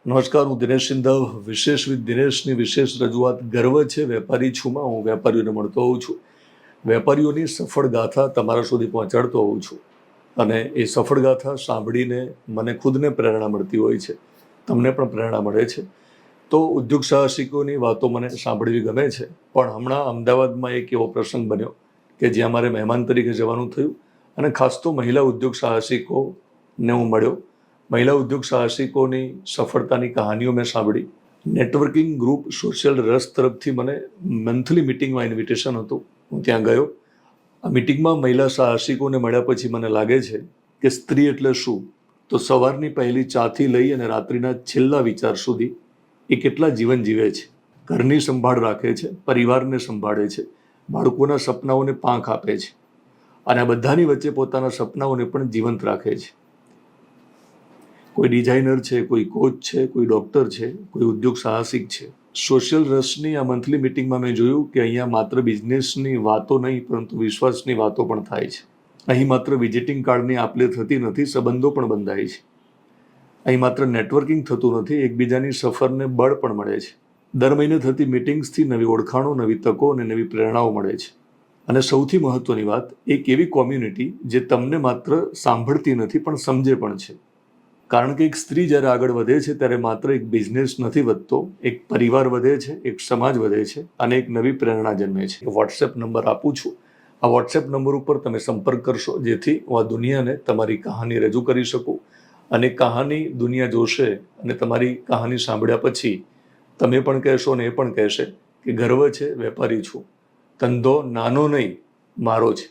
નમસ્કાર, હું દિનેશ સિંધવ. વિશેષ વિથ દિનેશની વિશેષ રજૂઆત ગર્વ છે વેપારી છુંમાં હું વેપારીઓને મળતો હોઉં છું. વેપારીઓની સફળ ગાથા તમારા સુધી પહોંચાડતો હોઉં છું અને એ સફળ ગાથા સાંભળીને મને ખુદને પ્રેરણા મળતી હોય છે, તમને પણ પ્રેરણા મળે છે. તો ઉદ્યોગ સાહસિકોની વાતો મને સાંભળવી ગમે છે. પણ હમણાં અમદાવાદમાં એક એવો પ્રસંગ બન્યો કે જ્યાં મારે મહેમાન તરીકે જવાનું થયું અને ખાસ તો મહિલા ઉદ્યોગ સાહસિકોને હું મળ્યો. મહિલા ઉદ્યોગ સાહસિકોની સફળતાની કહાનીઓ મેં સાંભળી. નેટવર્કિંગ ગ્રુપ સોશિયલ રસ તરફથી મને મંથલી મિટિંગમાં ઇન્વિટેશન હતું. હું ત્યાં ગયો. આ મિટિંગમાં મહિલા સાહસિકોને મળ્યા પછી મને લાગે છે કે સ્ત્રી એટલે શું, તો સવારની પહેલી ચાથી લઈ અને રાત્રિના છેલ્લા વિચાર સુધી એ કેટલા જીવન જીવે છે, ઘરની સંભાળ રાખે છે, પરિવારને સંભાળે છે, બાળકોના સપનાઓને પાંખ આપે છે અને આ બધાની વચ્ચે પોતાના સપનાઓને પણ જીવંત રાખે છે. કોઈ ડિઝાઇનર છે, કોઈ કોચ છે, કોઈ ડૉક્ટર છે, કોઈ ઉદ્યોગ સાહસિક છે. સોશિયલ રસની આ મંથલી મિટિંગમાં મેં જોયું કે અહીંયા માત્ર બિઝનેસની વાતો નહીં પરંતુ વિશ્વાસની વાતો પણ થાય છે. અહીં માત્ર વિઝિટિંગ કાર્ડની આપ લે થતી નથી, સંબંધો પણ બંધાય છે. અહીં માત્ર નેટવર્કિંગ થતું નથી, એકબીજાની સફરને બળ પણ મળે છે. દર મહિને થતી મિટિંગ્સથી નવી ઓળખાણો, નવી તકો અને નવી પ્રેરણાઓ મળે છે. અને સૌથી મહત્ત્વની વાત, એક એવી કોમ્યુનિટી જે તમને માત્ર સાંભળતી નથી પણ સમજે પણ છે. કારણ કે એક સ્ત્રી જ્યારે આગળ વધે છે ત્યારે માત્ર એક બિઝનેસ નથી વધતો, એક પરિવાર વધે છે, એક સમાજ વધે છે અને એક નવી પ્રેરણા જન્મે છે. વોટ્સએપ નંબર આપું છું. આ વોટ્સએપ નંબર ઉપર તમે સંપર્ક કરશો જેથી હું આ દુનિયાને તમારી કહાની રજૂ કરી શકું અને કહાની દુનિયા જોશે અને તમારી કહાની સાંભળ્યા પછી તમે પણ કહેશો અને એ પણ કહેશે કે ગર્વ છે, વેપારી છું, ધંધો નાનો નહીં મારો છે.